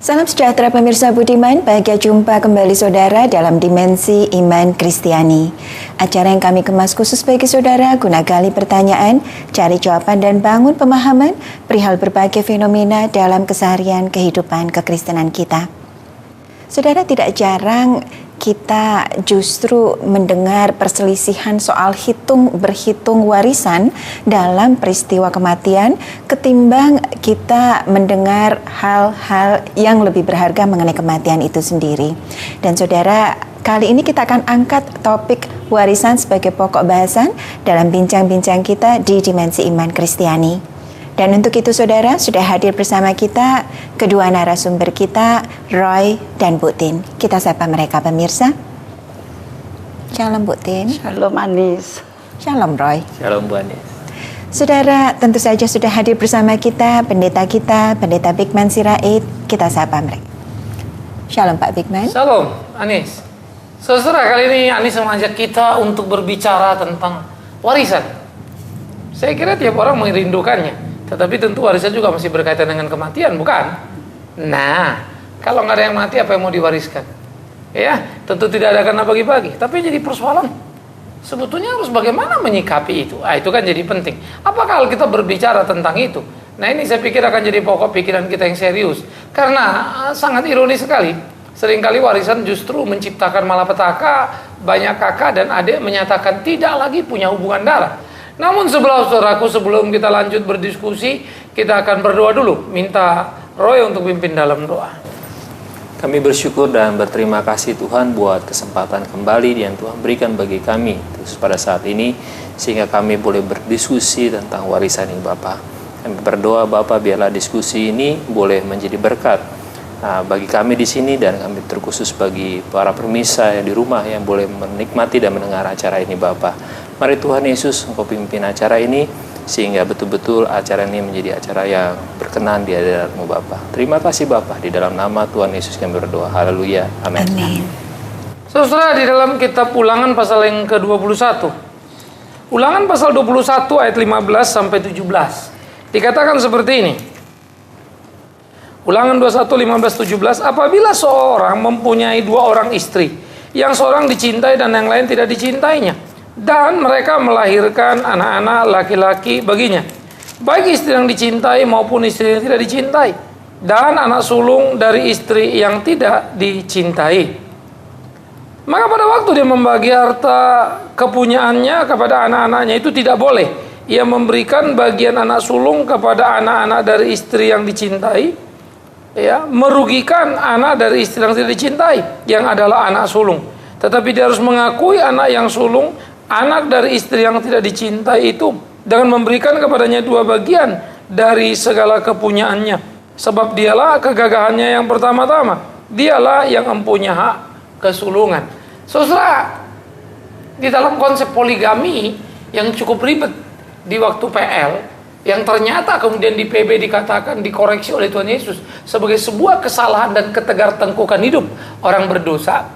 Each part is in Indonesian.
Salam sejahtera pemirsa budiman, bahagia jumpa kembali saudara dalam Dimensi Iman Kristiani. Acara yang kami kemas khusus bagi saudara guna gali pertanyaan, cari jawaban dan bangun pemahaman perihal berbagai fenomena dalam keseharian kehidupan kekristenan kita. Saudara, tidak jarang kita justru mendengar perselisihan soal berhitung warisan dalam peristiwa kematian ketimbang kita mendengar hal-hal yang lebih berharga mengenai kematian itu sendiri. Dan saudara, kali ini kita akan angkat topik warisan sebagai pokok bahasan dalam bincang-bincang kita di Dimensi Iman Kristiani. Dan untuk itu saudara, sudah hadir bersama kita kedua narasumber kita, Roy dan Bu Tin. Kita sapa mereka pemirsa. Shalom Bu Tin. Shalom Anis. Shalom Roy. Shalom Bu Anis. Saudara, tentu saja sudah hadir bersama kita, Pendeta Bigman Sirait. Kita sapa mereka. Shalom Pak Bigman. Shalom Anis. Saudara, kali ini Anis mengajak kita untuk berbicara tentang warisan. Saya kira tiap orang merindukannya. Tetapi tentu warisan juga masih berkaitan dengan kematian, bukan? Nah, kalau nggak ada yang mati, apa yang mau diwariskan? Ya, tentu tidak ada karena bagi-bagi. Tapi jadi persoalan, sebetulnya harus bagaimana menyikapi itu? Itu kan jadi penting. Apakah kita berbicara tentang itu? Nah, ini saya pikir akan jadi pokok pikiran kita yang serius. Karena sangat ironis sekali. Seringkali warisan justru menciptakan malapetaka. Banyak kakak dan adik menyatakan tidak lagi punya hubungan darah. Namun saudaraku, sebelum kita lanjut berdiskusi, kita akan berdoa dulu. Minta Roy untuk pimpin dalam doa. Kami bersyukur dan berterima kasih Tuhan buat kesempatan kembali yang Tuhan berikan bagi kami terus pada saat ini, sehingga kami boleh berdiskusi tentang warisan ini Bapa. Kami berdoa Bapa, biarlah diskusi ini boleh menjadi berkat bagi kami di sini, dan kami terkhusus bagi para pemirsa yang di rumah yang boleh menikmati dan mendengar acara ini Bapa. Mari Tuhan Yesus, Engkau pimpin acara ini sehingga betul-betul acara ini menjadi acara yang berkenan di hadapan-Mu Bapa. Terima kasih Bapa, di dalam nama Tuhan Yesus kami berdoa. Haleluya. Amin. Amin. Saudara, di dalam kitab Ulangan pasal yang ke-21. Ulangan pasal 21 ayat 15 sampai 17. Dikatakan seperti ini. Ulangan 21 15 17, apabila seorang mempunyai dua orang istri, yang seorang dicintai dan yang lain tidak dicintainya, dan mereka melahirkan anak-anak laki-laki baginya, baik istri yang dicintai maupun istri yang tidak dicintai, dan anak sulung dari istri yang tidak dicintai, maka pada waktu dia membagi harta kepunyaannya kepada anak-anaknya, itu tidak boleh ia memberikan bagian anak sulung kepada anak-anak dari istri yang dicintai, merugikan anak dari istri yang tidak dicintai, yang adalah anak sulung. Tetapi dia harus mengakui anak yang sulung, anak dari istri yang tidak dicintai itu, dengan memberikan kepadanya dua bagian dari segala kepunyaannya. Sebab dialah kegagahannya yang pertama-tama, dialah yang mempunyai hak kesulungan. Saudara, di dalam konsep poligami yang cukup ribet di waktu PL, yang ternyata kemudian di PB dikatakan, dikoreksi oleh Tuhan Yesus sebagai sebuah kesalahan dan ketegar-tengkukan hidup orang berdosa,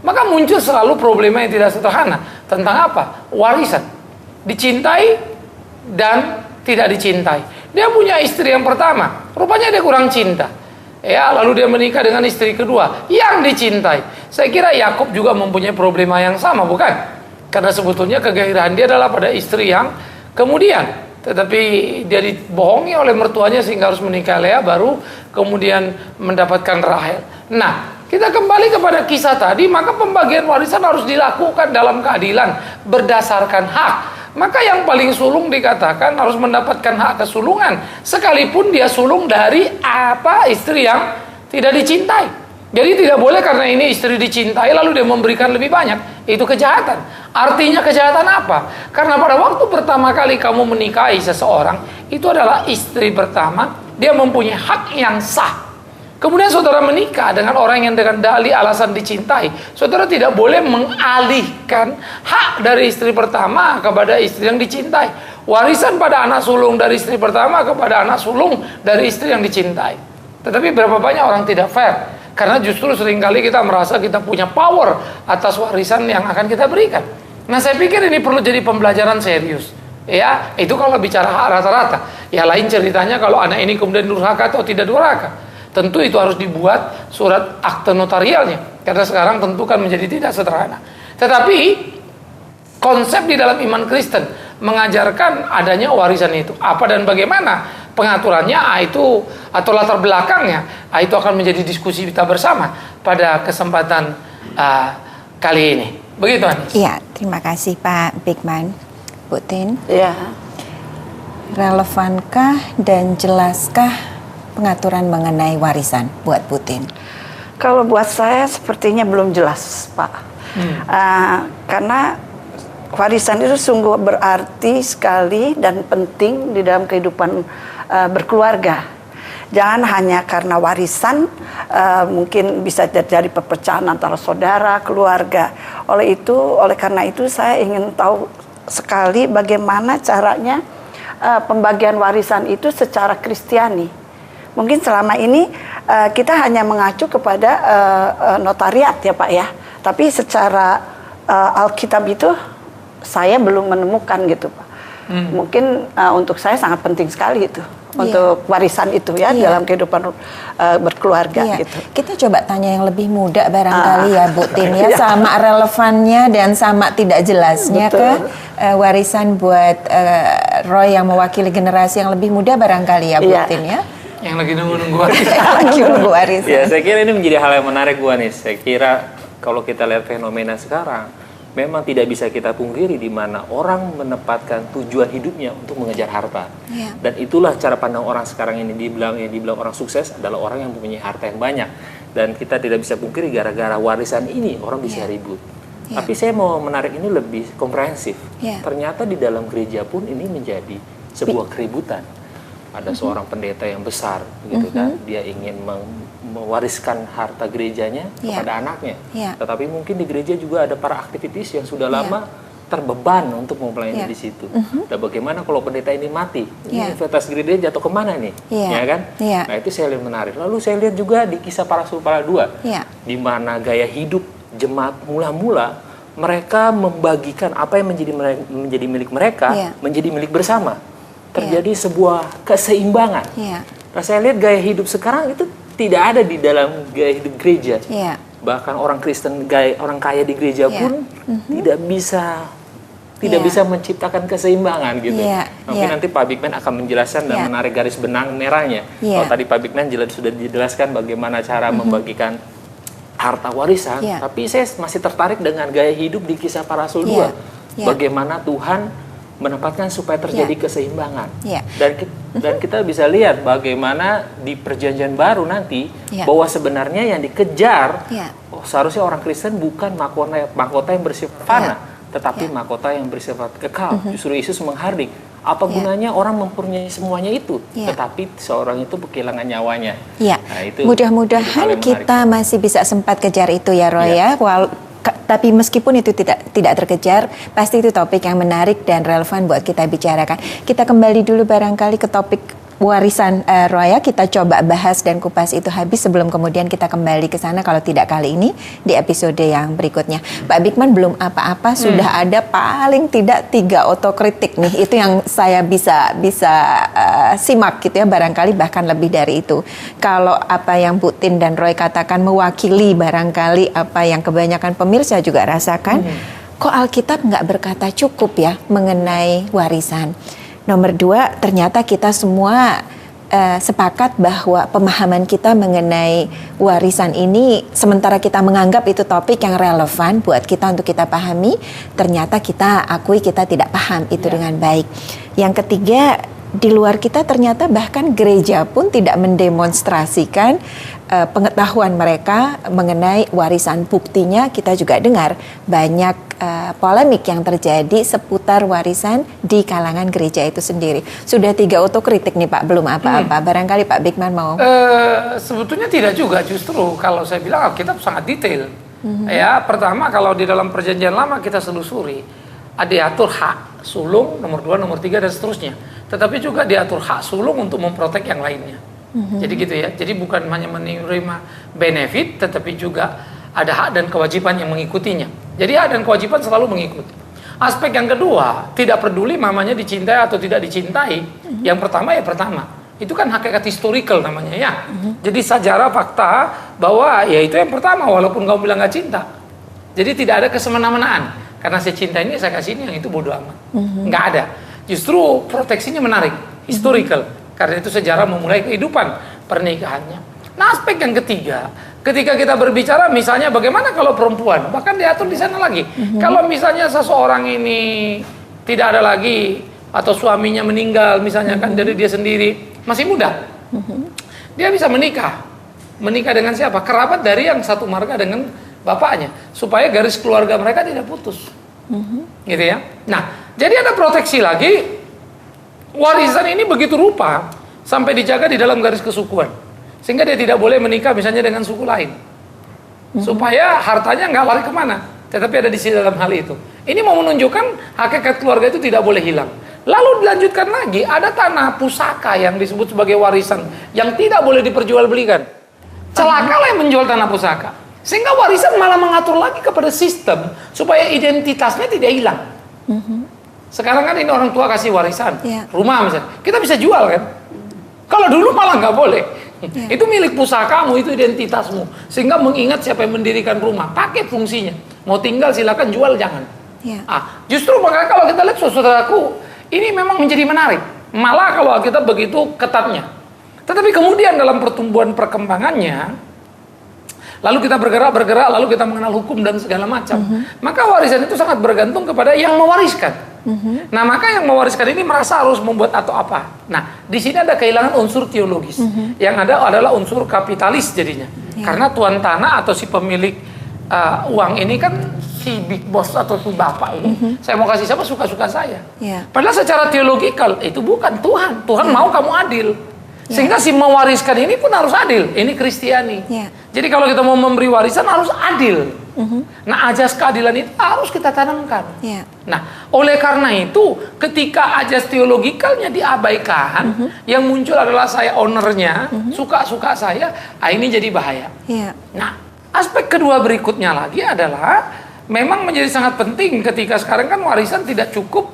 maka muncul selalu problema yang tidak sederhana. Tentang apa? Warisan. Dicintai dan tidak dicintai. Dia punya istri yang pertama, rupanya dia kurang cinta. Lalu dia menikah dengan istri kedua yang dicintai. Saya kira Yakub juga mempunyai problema yang sama, bukan? Karena sebetulnya kegairahan dia adalah pada istri yang kemudian, tetapi dia dibohongi oleh mertuanya sehingga harus menikah Lea, baru kemudian mendapatkan Rahel. Nah, kita kembali kepada kisah tadi, maka pembagian warisan harus dilakukan dalam keadilan berdasarkan hak. Maka yang paling sulung dikatakan harus mendapatkan hak kesulungan, sekalipun dia sulung dari istri yang tidak dicintai. Jadi tidak boleh karena ini istri dicintai lalu dia memberikan lebih banyak. Itu kejahatan. Artinya kejahatan apa? Karena pada waktu pertama kali kamu menikahi seseorang, itu adalah istri pertama, dia mempunyai hak yang sah. Kemudian saudara menikah dengan orang yang dengan dalih alasan dicintai, saudara tidak boleh mengalihkan hak dari istri pertama kepada istri yang dicintai. Warisan pada anak sulung dari istri pertama kepada anak sulung dari istri yang dicintai. Tetapi berapa banyak orang tidak fair? Karena justru seringkali kita merasa kita punya power atas warisan yang akan kita berikan. Nah, saya pikir ini perlu jadi pembelajaran serius. Itu kalau bicara hak rata-rata. Ya lain ceritanya kalau anak ini kemudian durhaka atau tidak durhaka. tentu itu harus dibuat surat akte notarialnya. Karena sekarang tentu kan menjadi tidak sederhana. Tetapi konsep di dalam iman Kristen mengajarkan adanya warisan itu. Apa dan bagaimana pengaturannya itu atau latar belakangnya itu akan menjadi diskusi kita bersama pada kesempatan kali ini. Begitu, Anis? Iya, terima kasih Pak Bigman. Bu Tin, Ya, relevankah dan jelaskah pengaturan mengenai warisan buat Bu Tin? kalau buat saya sepertinya belum jelas, Pak. Karena warisan itu sungguh berarti sekali dan penting di dalam kehidupan berkeluarga. Jangan hanya karena warisan, mungkin bisa terjadi perpecahan antara saudara, keluarga. Oleh karena itu saya ingin tahu sekali bagaimana caranya pembagian warisan itu secara Kristiani. Mungkin selama ini kita hanya mengacu kepada notariat ya Pak ya. Tapi secara Alkitab itu saya belum menemukan gitu Pak. Mungkin untuk saya sangat penting sekali itu. Untuk warisan itu ya dalam kehidupan berkeluarga gitu. Kita coba tanya yang lebih muda barangkali ya Bu Tin ya, sama relevannya dan sama tidak jelasnya ke warisan buat Roy yang mewakili generasi yang lebih muda barangkali ya Bu Tin ya. Yang lagi nunggu-nunggu warisan. Lagi nunggu warisan. Ya, saya kira ini menjadi hal yang menarik Bu Anis. Saya kira kalau kita lihat fenomena sekarang, memang tidak bisa kita pungkiri di mana orang menempatkan tujuan hidupnya untuk mengejar harta. Dan itulah cara pandang orang sekarang ini, dibilang orang sukses adalah orang yang mempunyai harta yang banyak. Dan kita tidak bisa pungkiri gara-gara warisan ini orang bisa ribut. Tapi saya mau menarik ini lebih komprehensif. Ternyata di dalam gereja pun ini menjadi sebuah keributan. Ada seorang pendeta yang besar, gitu kan? Dia ingin mewariskan harta gerejanya kepada anaknya. Tetapi mungkin di gereja juga ada para aktivitis yang sudah lama terbeban untuk melayani di situ. Dan bagaimana kalau pendeta ini mati? Ini investasi gereja jatuh kemana nih? Ya kan? Nah itu saya lihat menarik. Lalu saya lihat juga di Kisah Para Rasul Para 2, di mana gaya hidup jemaat mula-mula mereka membagikan apa yang menjadi milik mereka menjadi milik bersama. Terjadi sebuah keseimbangan. Nah, saya lihat gaya hidup sekarang itu tidak ada di dalam gaya hidup gereja. Bahkan orang Kristen, orang kaya di gereja pun tidak bisa menciptakan keseimbangan gitu. Mungkin nanti Pak Bigman akan menjelaskan dan menarik garis benang merahnya. Kalau tadi Pak Bigman sudah dijelaskan bagaimana cara membagikan harta warisan, tapi saya masih tertarik dengan gaya hidup di Kisah Para Rasul 2. Bagaimana Tuhan menempatkan supaya terjadi keseimbangan. Dan kita bisa lihat bagaimana di Perjanjian Baru nanti bahwa sebenarnya yang dikejar seharusnya orang Kristen bukan mahkota yang bersifat fana, tetapi mahkota yang bersifat kekal. Justru Yesus menghardik. Apa gunanya orang mempunyai semuanya itu, tetapi seorang itu kehilangan nyawanya. Nah, itu mudah-mudahan kita masih bisa sempat kejar itu ya Roy ya. Tapi meskipun itu tidak terkejar, pasti itu topik yang menarik dan relevan buat kita bicarakan. Kita kembali dulu barangkali ke topik warisan Roya. Kita coba bahas dan kupas itu habis sebelum kemudian kita kembali ke sana kalau tidak kali ini di episode yang berikutnya. Pak Bigman belum apa-apa sudah ada paling tidak 3 otokritik nih. Itu yang saya bisa simak gitu ya, barangkali bahkan lebih dari itu. Kalau apa yang Bu Tin dan Roy katakan mewakili barangkali apa yang kebanyakan pemirsa juga rasakan, kok Alkitab nggak berkata cukup ya mengenai warisan. Nomor 2, ternyata kita semua sepakat bahwa pemahaman kita mengenai warisan ini, sementara kita menganggap itu topik yang relevan buat kita untuk kita pahami, ternyata kita akui kita tidak paham itu dengan baik. Yang ketiga, di luar kita ternyata bahkan gereja pun tidak mendemonstrasikan pengetahuan mereka mengenai warisan. Buktinya kita juga dengar banyak polemik yang terjadi seputar warisan di kalangan gereja itu sendiri. Sudah 3 otokritik nih Pak, belum apa-apa. Barangkali Pak Bigman mau. Sebetulnya tidak juga, justru kalau saya bilang Alkitab sangat detail. Ya, pertama kalau di dalam Perjanjian Lama kita selusuri, ada diatur hak sulung, nomor 2, nomor 3 dan seterusnya. Tetapi juga diatur hak sulung untuk memprotek yang lainnya. Jadi gitu ya. Jadi bukan hanya menerima benefit, tetapi juga ada hak dan kewajiban yang mengikutinya. Jadi hak dan kewajiban selalu mengikuti. Aspek yang kedua, tidak peduli mamanya dicintai atau tidak dicintai. Yang pertama Itu kan hakikat historical namanya ya. Jadi sejarah fakta bahwa ya itu yang pertama, walaupun kamu bilang nggak cinta. Jadi tidak ada kesemena-menaan. Karena saya cinta ini, saya kasih ini, yang itu bodoh amat. Nggak ada. Justru proteksinya menarik, historical. Karena itu sejarah memulai kehidupan pernikahannya. Nah, aspek yang ketiga, ketika kita berbicara misalnya bagaimana kalau perempuan, bahkan diatur di sana lagi. Kalau misalnya seseorang ini tidak ada lagi, atau suaminya meninggal misalnya kan dari dia sendiri, masih muda, dia bisa menikah. Menikah dengan siapa? Kerabat dari yang satu marga dengan bapaknya, supaya garis keluarga mereka tidak putus. Gitu ya. Nah, jadi ada proteksi lagi. Warisan ini begitu rupa sampai dijaga di dalam garis kesukuan, sehingga dia tidak boleh menikah misalnya dengan suku lain, supaya hartanya nggak lari kemana, tetapi ada di sini dalam hal itu. Ini mau menunjukkan hakikat keluarga itu tidak boleh hilang. Lalu dilanjutkan lagi, ada tanah pusaka yang disebut sebagai warisan yang tidak boleh diperjualbelikan. Celakalah yang menjual tanah pusaka, sehingga warisan malah mengatur lagi kepada sistem supaya identitasnya tidak hilang. Sekarang kan ini orang tua kasih warisan, rumah misalnya, kita bisa jual kan? Kalau dulu malah nggak boleh. Itu milik pusakamu, itu identitasmu, sehingga mengingat siapa yang mendirikan rumah, pakai fungsinya. Mau tinggal silakan, jual jangan. Justru makanya kalau kita lihat saudaraku, ini memang menjadi menarik. Malah kalau kita begitu ketatnya. Tetapi kemudian dalam pertumbuhan perkembangannya, lalu kita bergerak, lalu kita mengenal hukum dan segala macam. Maka warisan itu sangat bergantung kepada yang mewariskan. Nah, maka yang mewariskan ini merasa harus membuat atau apa. Nah, di sini ada kehilangan unsur teologis. Yang ada adalah unsur kapitalis jadinya. Karena tuan tanah atau si pemilik uang ini kan si big boss atau si bapak ini. Saya mau kasih siapa, suka-suka saya. Padahal secara teologikal itu bukan Tuhan. Tuhan mau kamu adil. Sehingga si mewariskan ini pun harus adil. Ini Kristiani. Jadi kalau kita mau memberi warisan harus adil. Nah, ajas keadilan itu harus kita tanamkan. Nah, oleh karena itu ketika ajas teologikalnya diabaikan, yang muncul adalah saya ownernya, suka-suka saya, ini jadi bahaya. Nah, aspek kedua berikutnya lagi adalah memang menjadi sangat penting ketika sekarang kan warisan tidak cukup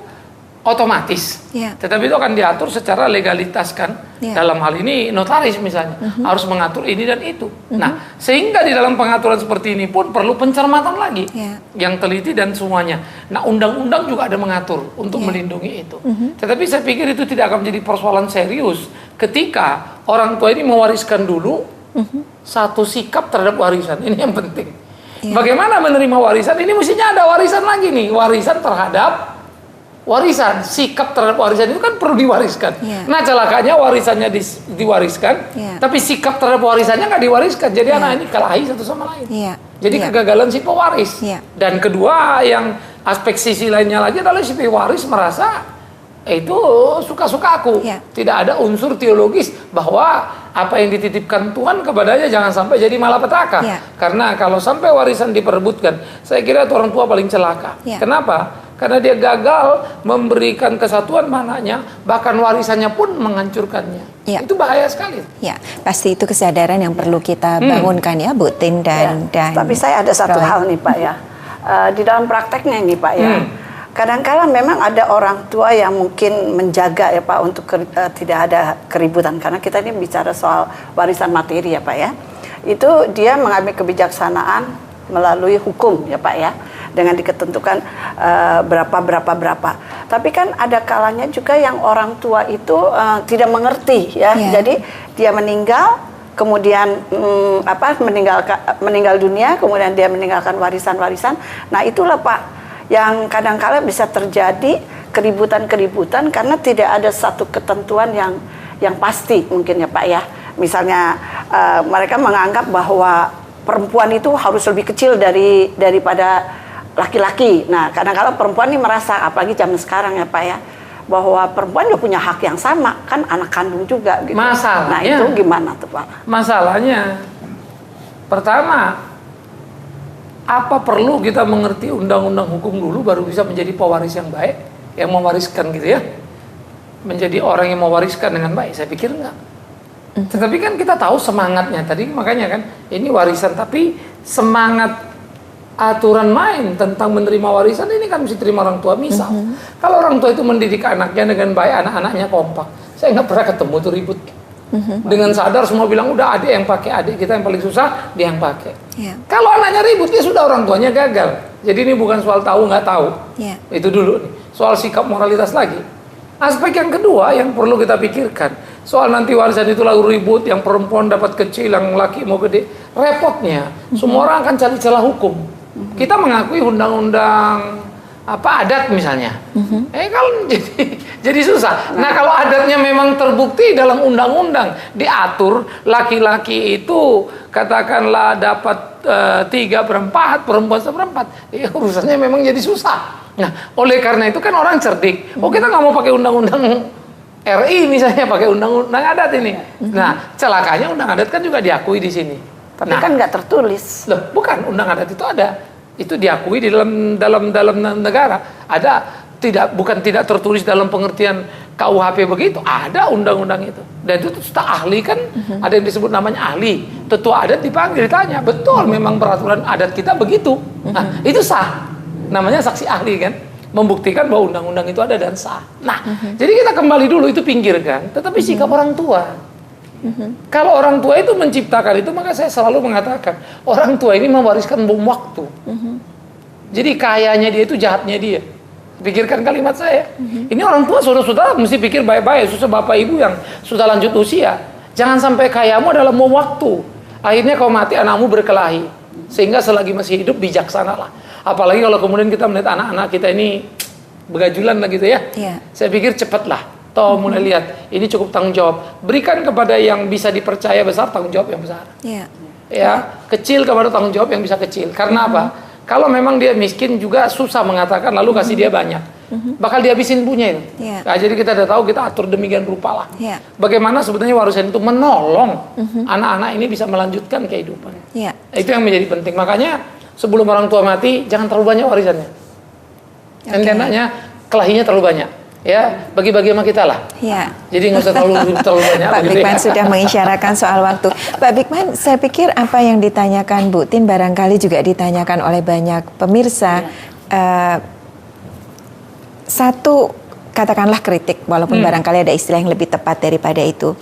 otomatis, tetapi itu akan diatur secara legalitas kan. Dalam hal ini notaris misalnya harus mengatur ini dan itu. Nah, sehingga di dalam pengaturan seperti ini pun perlu pencermatan lagi yang teliti dan semuanya. Nah, undang-undang juga ada mengatur untuk melindungi itu. Tetapi saya pikir itu tidak akan menjadi persoalan serius ketika orang tua ini mewariskan dulu satu sikap terhadap warisan. Ini yang penting. Bagaimana menerima warisan? Ini mestinya ada warisan lagi nih, warisan terhadap warisan, sikap terhadap warisan itu kan perlu diwariskan. Nah, celakanya warisannya diwariskan, tapi sikap terhadap warisannya nggak diwariskan. Jadi anak ini kelahi satu sama lain. Jadi kegagalan si pewaris. Dan kedua, yang aspek sisi lainnya lagi adalah si pewaris merasa itu suka-suka aku. Tidak ada unsur teologis bahwa apa yang dititipkan Tuhan kepadanya jangan sampai jadi malapetaka. Karena kalau sampai warisan diperebutkan, saya kira itu orang tua paling celaka. Kenapa? Karena dia gagal memberikan kesatuan mananya, bahkan warisannya pun menghancurkannya. Itu bahaya sekali. Pasti itu kesadaran yang perlu kita bangunkan ya, Bu Tin dan Tapi saya ada satu hal nih Pak ya, di dalam prakteknya ini Pak ya. Kadang-kala memang ada orang tua yang mungkin menjaga ya Pak untuk tidak ada keributan, karena kita ini bicara soal warisan materi ya Pak ya. Itu dia mengambil kebijaksanaan melalui hukum ya Pak ya, dengan diketentukan berapa. Tapi kan ada kalanya juga yang orang tua itu tidak mengerti ya. Jadi dia meninggal, kemudian meninggal dunia, kemudian dia meninggalkan warisan-warisan. Nah, itulah Pak yang kadang-kala bisa terjadi keributan-keributan karena tidak ada satu ketentuan yang pasti mungkin ya Pak ya. Misalnya mereka menganggap bahwa perempuan itu harus lebih kecil daripada laki-laki. Nah, kadang-kadang perempuan ini merasa, apalagi zaman sekarang ya Pak ya, bahwa perempuan juga punya hak yang sama, kan anak kandung juga gitu. Masalahnya, nah itu gimana tuh Pak? Masalahnya, pertama, apa perlu kita mengerti undang-undang hukum dulu baru bisa menjadi pewaris yang baik, yang mewariskan gitu ya? Menjadi orang yang mewariskan dengan baik? Saya pikir enggak. Tetapi kan kita tahu semangatnya tadi, makanya kan ini warisan, tapi semangat aturan main tentang menerima warisan ini kan mesti terima orang tua. Misal kalau orang tua itu mendidik anaknya dengan baik, anak-anaknya kompak, Saya nggak pernah ketemu tuh ribut. Dengan sadar semua bilang udah adik yang pakai, adik kita yang paling susah dia yang pakai. Ya. Kalau anaknya ribut dia sudah orang tuanya gagal. Jadi ini bukan soal tahu nggak tahu. Ya. Itu dulu nih. Soal sikap moralitas lagi. Aspek yang kedua yang perlu kita pikirkan soal nanti warisan itu lalu ribut, yang perempuan dapat kecil, yang laki mau gede. Repotnya semua orang akan cari celah hukum. Kita mengakui undang-undang adat misalnya, kalau jadi susah. Nah kalau adatnya memang terbukti dalam undang-undang diatur laki-laki itu katakanlah dapat 3/4, perempuan 1/4, ya urusannya memang jadi susah. Nah oleh karena itu kan orang cerdik, kita nggak mau pakai undang-undang RI misalnya, pakai undang-undang adat ini. Nah celakanya undang adat kan juga diakui di sini. Tapi kan nggak tertulis. Loh, bukan, undang adat itu ada. Itu diakui di dalam negara. Ada, bukan tidak tertulis dalam pengertian KUHP begitu. Ada undang-undang itu. Dan itu setelah ahli kan, ada yang disebut namanya ahli. Tetua adat dipanggil, ditanya, betul memang peraturan adat kita begitu. Nah, itu sah. Namanya saksi ahli kan. Membuktikan bahwa undang-undang itu ada dan sah. Nah, jadi kita kembali dulu itu pinggirkan. Tetapi sikap orang tua. Kalau orang tua itu menciptakan itu, maka saya selalu mengatakan orang tua ini mewariskan bom waktu. Jadi kayanya dia itu jahatnya dia. Pikirkan kalimat saya. Ini orang tua saudara-saudara mesti pikir baik-baik. Susah bapak ibu yang sudah lanjut usia, jangan sampai kayamu adalah bom waktu. Akhirnya kau mati anakmu berkelahi. Sehingga selagi masih hidup bijaksanalah. Apalagi kalau kemudian kita melihat anak-anak kita ini begajulan lah gitu ya. Saya pikir cepatlah. Toh mulai lihat, ini cukup tanggung jawab. Berikan kepada yang bisa dipercaya besar, tanggung jawab yang besar. Ya, kecil kepada tanggung jawab yang bisa kecil. Karena apa? Kalau memang dia miskin juga susah mengatakan, lalu kasih dia banyak. Bakal dihabisin punya itu. Nah, jadi kita udah tahu, kita atur demikian rupa lah. Bagaimana sebetulnya warisan itu menolong anak-anak ini bisa melanjutkan kehidupan. Itu yang menjadi penting. Makanya sebelum orang tua mati, jangan terlalu banyak warisannya. Nanti anaknya kelahinya terlalu banyak. Ya, bagi-bagi sama kita lah. Jadi nggak usah terlalu banyak. Pak Bigman sudah mengisyaratkan soal waktu. Pak Bigman, saya pikir apa yang ditanyakan Bu Tin barangkali juga ditanyakan oleh banyak pemirsa. Satu, katakanlah kritik, walaupun barangkali ada istilah yang lebih tepat daripada itu.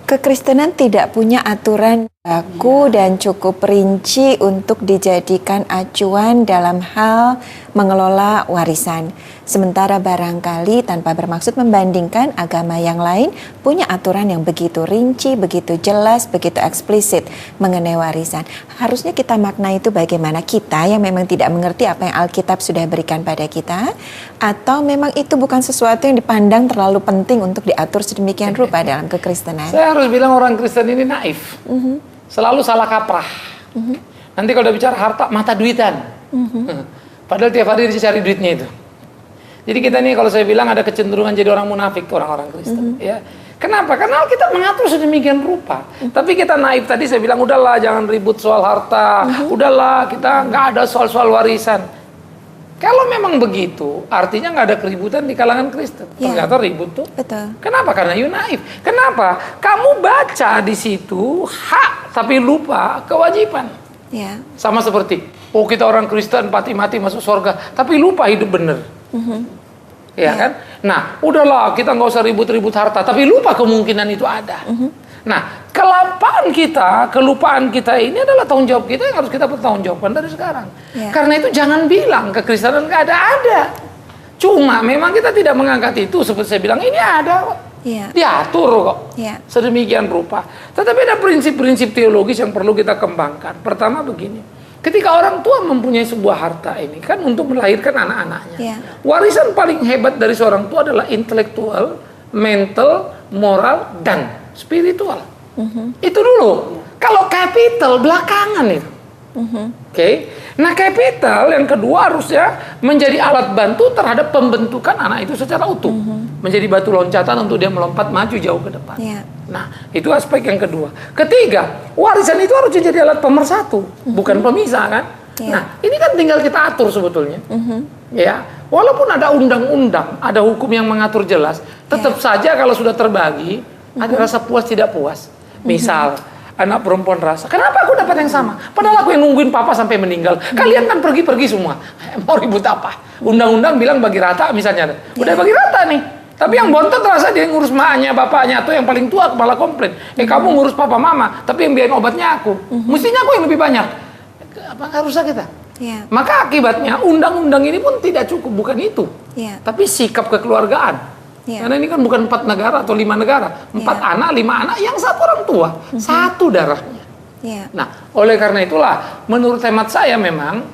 Kekristenan tidak punya aturan baku dan cukup rinci untuk dijadikan acuan dalam hal mengelola warisan. Sementara barangkali tanpa bermaksud membandingkan agama yang lain punya aturan yang begitu rinci, begitu jelas, begitu eksplisit mengenai warisan. Harusnya kita makna itu bagaimana kita yang memang tidak mengerti apa yang Alkitab sudah berikan pada kita, atau memang itu bukan sesuatu yang dipandang terlalu penting untuk diatur sedemikian rupa dalam kekristenan. Saya harus bilang orang Kristen ini naif. Selalu salah kaprah. Nanti kalau udah bicara harta, mata duitan. Padahal tiap hari dia cari duitnya itu. Jadi kita nih kalau saya bilang ada kecenderungan jadi orang munafik orang-orang Kristen. Ya. Kenapa? Karena kita mengatur sedemikian rupa. Tapi kita naif tadi saya bilang udahlah jangan ribut soal harta. Udahlah kita nggak ada soal-soal warisan. Kalau memang begitu, artinya nggak ada keributan di kalangan Kristen. Ternyata ribut tuh. Betul. Kenapa? Karena you naif. Kenapa? Kamu baca di situ hak, tapi lupa kewajiban. Sama seperti, kita orang Kristen mati-mati masuk surga, tapi lupa hidup bener. Ya kan? Nah, udahlah kita nggak usah ribut-ribut harta, tapi lupa kemungkinan itu ada. Nah, kelupaan kita ini adalah tanggung jawab kita yang harus kita bertanggungjawabkan dari sekarang. Karena itu jangan bilang kekristenan nggak ada. Cuma memang kita tidak mengangkat itu seperti saya bilang ini ada kok. Diatur kok. Sedemikian rupa. Tetapi ada prinsip-prinsip teologis yang perlu kita kembangkan. Pertama begini. Ketika orang tua mempunyai sebuah harta ini kan untuk melahirkan anak-anaknya. Warisan paling hebat dari seorang tua adalah intelektual, mental, moral, dan spiritual. Itu dulu. Kalau capital belakangan itu. Nah capital yang kedua harusnya menjadi alat bantu terhadap pembentukan anak itu secara utuh. Menjadi batu loncatan untuk dia melompat maju jauh ke depan. Nah itu aspek yang kedua. Ketiga, warisan itu harus jadi alat pemersatu, bukan pemisah kan. Nah ini kan tinggal kita atur sebetulnya. Ya, walaupun ada undang-undang, ada hukum yang mengatur jelas, tetap saja kalau sudah terbagi ada rasa puas tidak puas. Misal anak perempuan rasa, kenapa aku dapat yang sama? Padahal aku yang nungguin papa sampai meninggal. Kalian kan pergi-pergi semua. Mau ribut apa? Undang-undang bilang bagi rata misalnya. Udah bagi rata nih. Tapi yang bontot terasa dia ngurus maknya, bapaknya, atau yang paling tua malah komplain. Kamu ngurus papa mama, tapi yang biayain obatnya aku. Mestinya aku yang lebih banyak. Apa nggak rusak kita? Ya. Maka akibatnya undang-undang ini pun tidak cukup, bukan itu. Ya. Tapi sikap kekeluargaan. Ya. Karena ini kan bukan 4 negara atau 5 negara. 4 anak, 5 anak, yang 1 orang tua. 1 darahnya. Ya. Nah, oleh karena itulah, menurut hemat saya memang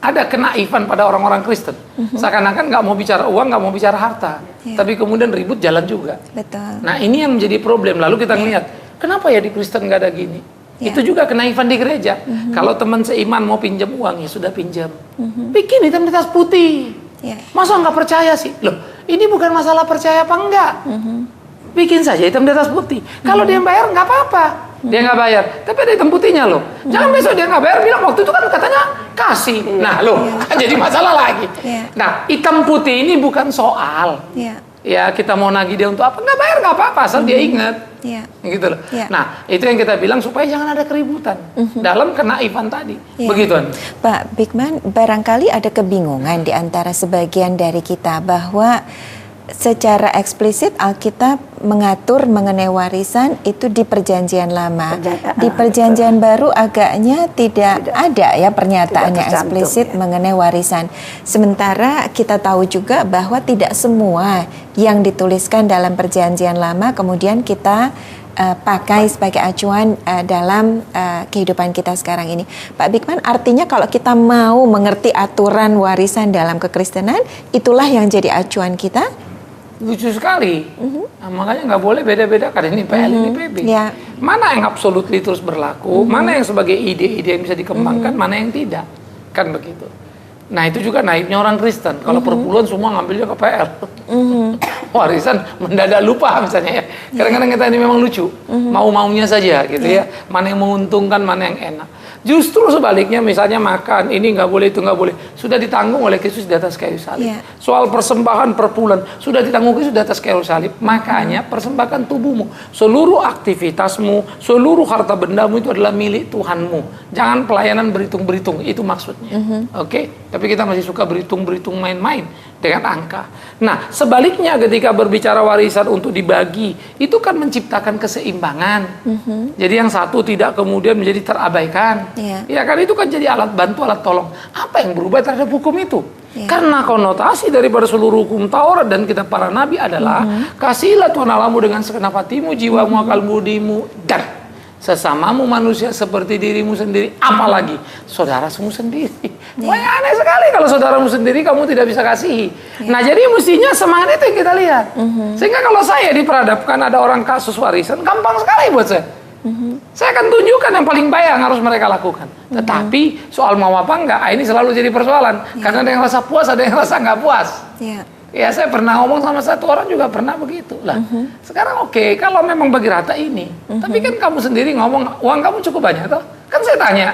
ada kenaifan pada orang-orang Kristen. Seakan-akan nggak mau bicara uang, nggak mau bicara harta. Tapi kemudian ribut jalan juga. Betul. Nah, ini yang menjadi problem. Lalu kita ngeliat, kenapa ya di Kristen nggak ada gini? Itu juga kenaifan di gereja. Kalau teman seiman mau pinjam uang, ya sudah pinjam. Bikin hitam di atas putih. Masa nggak percaya sih? Loh, ini bukan masalah percaya apa enggak. Bikin saja hitam di atas putih. Kalau dia bayar nggak apa-apa. Dia nggak bayar, tapi ada hitam putihnya loh. Jangan besok dia nggak bayar, bilang waktu itu kan katanya kasih. Nah loh, kan jadi masalah lagi. Nah, hitam putih ini bukan soal. Ya kita mau nagih dia untuk apa? Nggak bayar nggak apa-apa, asal dia ingat. Gitu loh. Nah, itu yang kita bilang supaya jangan ada keributan dalam kenaifan tadi. Begituan. Pak Bigman, barangkali ada kebingungan di antara sebagian dari kita bahwa secara eksplisit Alkitab mengatur mengenai warisan itu di Perjanjian Lama. Di Perjanjian Baru agaknya tidak ada ya pernyataannya eksplisit mengenai warisan. Sementara kita tahu juga bahwa tidak semua yang dituliskan dalam Perjanjian Lama kemudian kita pakai sebagai acuan dalam kehidupan kita sekarang ini. Pak Bigman, artinya kalau kita mau mengerti aturan warisan dalam kekristenan, itulah yang jadi acuan kita? Lucu sekali. Nah, makanya nggak boleh beda-beda kan ini PL ini PB. Mana yang absolutely terus berlaku, mana yang sebagai ide-ide yang bisa dikembangkan, mana yang tidak. Kan begitu. Nah, itu juga naibnya orang Kristen. Kalau perpuluhan semua ngambilnya ke PL. Warisan mendadak lupa misalnya ya. Kadang-kadang kita ini memang lucu. Mau-maunya saja gitu ya. Mana yang menguntungkan, mana yang enak. Justru sebaliknya, misalnya makan, ini nggak boleh, itu nggak boleh. Sudah ditanggung oleh Kristus di atas kayu salib. Soal persembahan per bulan, sudah ditanggung Kristus di atas kayu salib. Makanya persembahkan tubuhmu. Seluruh aktivitasmu, seluruh harta bendamu itu adalah milik Tuhanmu. Jangan pelayanan berhitung-berhitung, itu maksudnya. Oke? Tapi kita masih suka berhitung-berhitung main-main dengan angka. Nah, sebaliknya ketika berbicara warisan untuk dibagi, itu kan menciptakan keseimbangan. Jadi yang satu tidak kemudian menjadi terabaikan. Ya kan, itu kan jadi alat bantu, alat tolong. Apa yang berubah terhadap hukum itu? Karena konotasi daripada seluruh hukum Taurat dan kitab para nabi adalah kasihilah Tuhan Allahmu dengan segenap hatimu, jiwamu, akal budimu, dan sesamamu manusia seperti dirimu sendiri, apalagi saudaramu sendiri. Banyak aneh sekali kalau saudaramu sendiri kamu tidak bisa kasihi. Nah, jadi mestinya semangat itu yang kita lihat. Sehingga kalau saya diperhadapkan ada orang kasus warisan, gampang sekali buat saya. Saya akan tunjukkan yang paling baik yang harus mereka lakukan. Tetapi soal mau apa enggak, ini selalu jadi persoalan. Karena ada yang rasa puas, ada yang rasa nggak puas. Ya, saya pernah ngomong sama satu orang juga pernah begitu lah. Sekarang oke, kalau memang bagi rata ini, tapi kan kamu sendiri ngomong uang kamu cukup banyak toh? Kan saya tanya,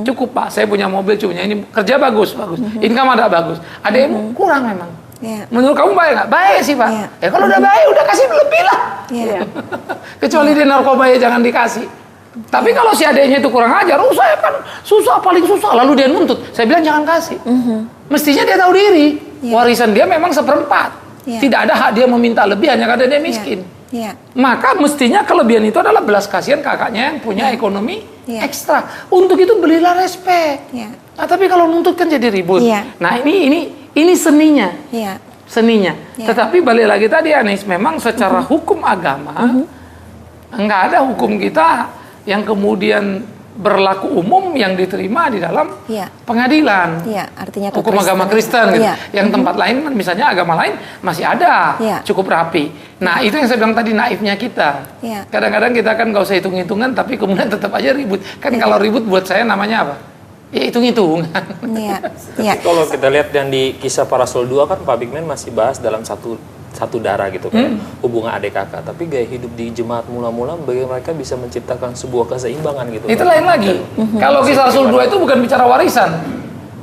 cukup Pak, saya punya mobil, punya ini, kerja bagus, income ada bagus, ada yang kurang memang. Menurut kamu baik nggak? Baik sih Pak. Ya kalau udah baik, udah kasih lebih lah. Kecuali dia narkoba ya jangan dikasih. Tapi kalau si adeknya itu kurang ajar, saya kan susah, paling susah, lalu dia nuntut. Saya bilang jangan kasih. Mestinya dia tahu diri. Warisan dia memang 1/4. Tidak ada hak dia meminta lebih hanya karena dia miskin. Maka mestinya kelebihan itu adalah belas kasihan kakaknya yang punya ekonomi ekstra. Untuk itu belilah respek. Nah, tapi kalau nuntut kan jadi ribut. Nah, ini seninya. Seninya. Tetapi balik lagi tadi Anis, memang secara hukum agama enggak ada hukum kita yang kemudian berlaku umum yang diterima di dalam pengadilan. Artinya hukum agama Kristen gitu. Yang tempat lain misalnya agama lain masih ada cukup rapi. Nah, itu yang saya bilang tadi naifnya kita. Kadang-kadang kita kan nggak usah hitung-hitungan tapi kemudian tetap aja ribut. Kan kalau ribut buat saya namanya apa? Ya hitung-hitungan. Kalau kita lihat dan di Kisah Para Rasul 2 kan Pak Bigman masih bahas dalam satu darah gitu kan, hubungan adik kakak. Tapi gaya hidup di jemaat mula-mula bagaimana mereka bisa menciptakan sebuah keseimbangan gitu. Itu lain lagi. Kalau Kisah Rasul 2 itu bukan bicara warisan.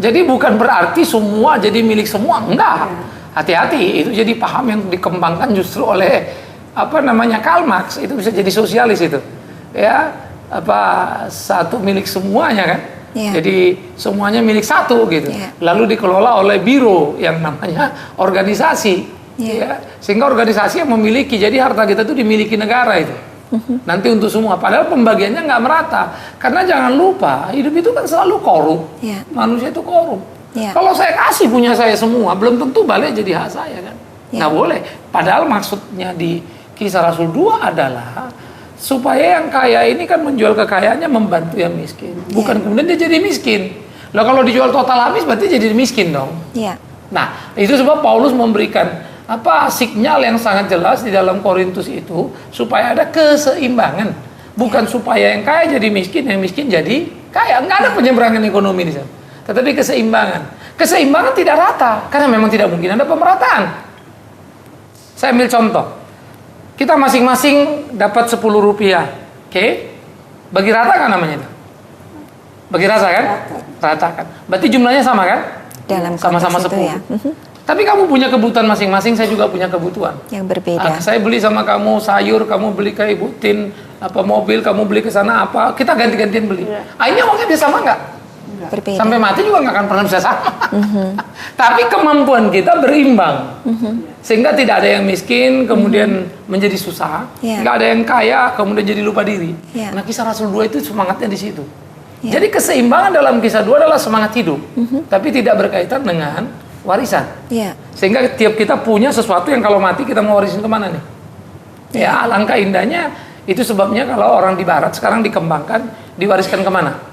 Jadi bukan berarti semua jadi milik semua, enggak. Hati-hati, itu jadi paham yang dikembangkan justru oleh Karl Marx, itu bisa jadi sosialis itu. Ya, satu milik semuanya kan. Jadi semuanya milik satu gitu. Lalu dikelola oleh biro yang namanya organisasi. Ya, sehingga organisasi yang memiliki, jadi harta kita itu dimiliki negara itu. Nanti untuk semua, padahal pembagiannya nggak merata. Karena jangan lupa, hidup itu kan selalu korup. Manusia itu korup. Kalau saya kasih punya saya semua, belum tentu balik jadi hak saya kan. Nggak boleh. Padahal maksudnya di Kisah Rasul 2 adalah supaya yang kaya ini kan menjual kekayaannya membantu yang miskin. Bukan kemudian dia jadi miskin. Lah kalau dijual total habis berarti jadi miskin dong. Nah, itu sebab Paulus memberikan sinyal yang sangat jelas di dalam Korintus itu supaya ada keseimbangan, bukan supaya yang kaya jadi miskin, yang miskin jadi kaya. Nggak ada penyeberangan ekonomi di sana, tetapi keseimbangan tidak rata karena memang tidak mungkin ada pemerataan. Saya ambil contoh, kita masing-masing dapat 10 rupiah, oke? Bagi rata kan namanya itu? Bagi rata kan? Rata kan? Berarti jumlahnya sama kan? Dalam sama-sama 10. Tapi kamu punya kebutuhan masing-masing, saya juga punya kebutuhan yang berbeda. Saya beli sama kamu sayur, kamu beli ke Ibu Tin mobil, kamu beli ke sana apa, kita ganti-gantian beli. Ini uangnya bisa sama nggak? Berbeda. Sampai mati juga nggak akan pernah bisa sama. Tapi kemampuan kita berimbang, sehingga tidak ada yang miskin kemudian menjadi susah, nggak ada yang kaya kemudian jadi lupa diri. Nah, Kisah Rasul 2 itu semangatnya di situ. Jadi keseimbangan dalam Kisah 2 adalah semangat hidup, tapi tidak berkaitan dengan warisan. Sehingga tiap kita punya sesuatu yang kalau mati kita mau warisin kemana nih? Ya, alangkah indahnya. Itu sebabnya kalau orang di barat sekarang dikembangkan, diwariskan kemana?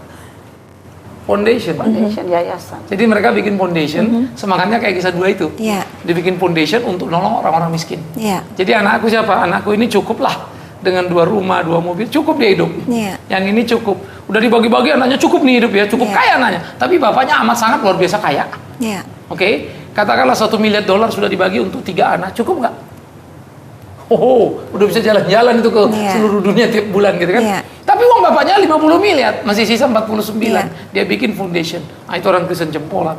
Foundation, yayasan. Jadi mereka bikin foundation, semangatnya kayak Kisah 2 itu. Dibikin foundation untuk nolong orang-orang miskin. Jadi anakku siapa? Anakku ini cukup lah dengan 2 rumah, 2 mobil, cukup dia hidup. Yang ini cukup. Udah dibagi-bagi anaknya cukup nih hidup ya, cukup kaya anaknya. Tapi bapaknya amat sangat luar biasa kaya. Oke, katakanlah $1 miliar sudah dibagi untuk 3 anak, cukup nggak? Udah bisa jalan-jalan itu ke seluruh dunia tiap bulan gitu kan? Tapi uang bapaknya 50 miliar, masih sisa 49. Dia bikin foundation. Itu orang Kristen jempolan.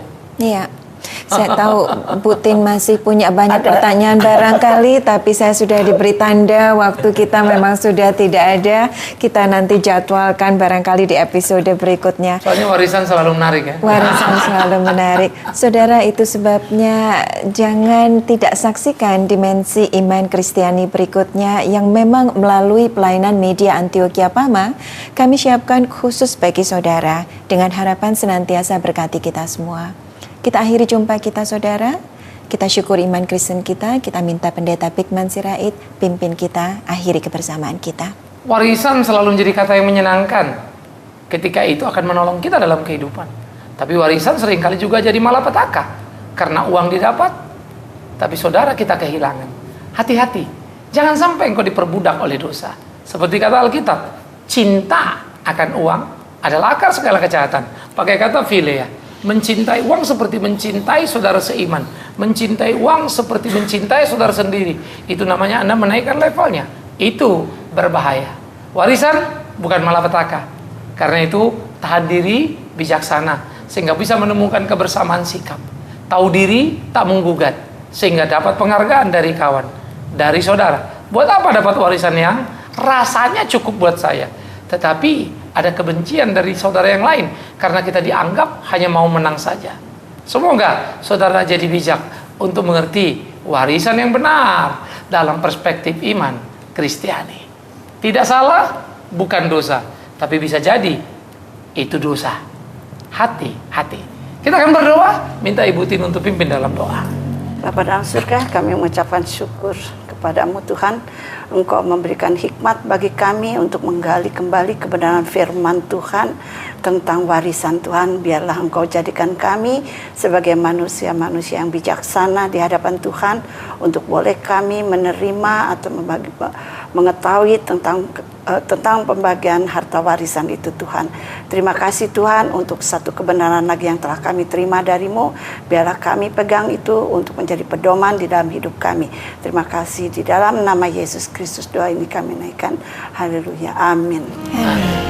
Saya tahu Bu Tin masih punya banyak pertanyaan barangkali, tapi saya sudah diberi tanda waktu kita memang sudah tidak ada. Kita nanti jadwalkan barangkali di episode berikutnya. Soalnya warisan selalu menarik ya. Warisan selalu menarik. Saudara, itu sebabnya jangan tidak saksikan dimensi iman Kristiani berikutnya yang memang melalui pelayanan media Antioquia Pama kami siapkan khusus bagi saudara dengan harapan senantiasa berkati kita semua. Kita akhiri jumpa kita saudara, kita syukur iman Kristen kita minta Pendeta Bigman Sirait pimpin kita akhiri kebersamaan kita. Warisan selalu menjadi kata yang menyenangkan ketika itu akan menolong kita dalam kehidupan. Tapi warisan seringkali juga jadi malapetaka karena uang didapat, tapi saudara kita kehilangan. Hati-hati, jangan sampai engkau diperbudak oleh dosa. Seperti kata Alkitab, cinta akan uang adalah akar segala kejahatan. Pakai kata philea. Mencintai uang seperti mencintai saudara seiman, mencintai uang seperti mencintai saudara sendiri. Itu namanya Anda menaikkan levelnya. Itu berbahaya. Warisan bukan malapetaka. Karena itu tahan diri, bijaksana, sehingga bisa menemukan kebersamaan sikap. Tahu diri, tak menggugat, sehingga dapat penghargaan dari kawan, dari saudara. Buat apa dapat warisan yang rasanya cukup buat saya, tetapi ada kebencian dari saudara yang lain karena kita dianggap hanya mau menang saja. Semoga saudara jadi bijak untuk mengerti warisan yang benar dalam perspektif iman Kristiani. Tidak salah, bukan dosa, tapi bisa jadi itu dosa. Hati-hati. Kita akan berdoa, minta Ibu Tin untuk pimpin dalam doa. Bapa dalam surga, kami mengucapkan syukur kepadamu Tuhan. Engkau memberikan hikmat bagi kami untuk menggali kembali kebenaran firman Tuhan tentang warisan Tuhan. Biarlah Engkau jadikan kami sebagai manusia-manusia yang bijaksana di hadapan Tuhan untuk boleh kami menerima atau mengetahui tentang pembagian harta warisan itu Tuhan. Terima kasih Tuhan untuk satu kebenaran lagi yang telah kami terima darimu. Biarlah kami pegang itu untuk menjadi pedoman di dalam hidup kami. Terima kasih di dalam nama Yesus Kristus doa ini kami naikkan. Haleluya. Amin. Amin.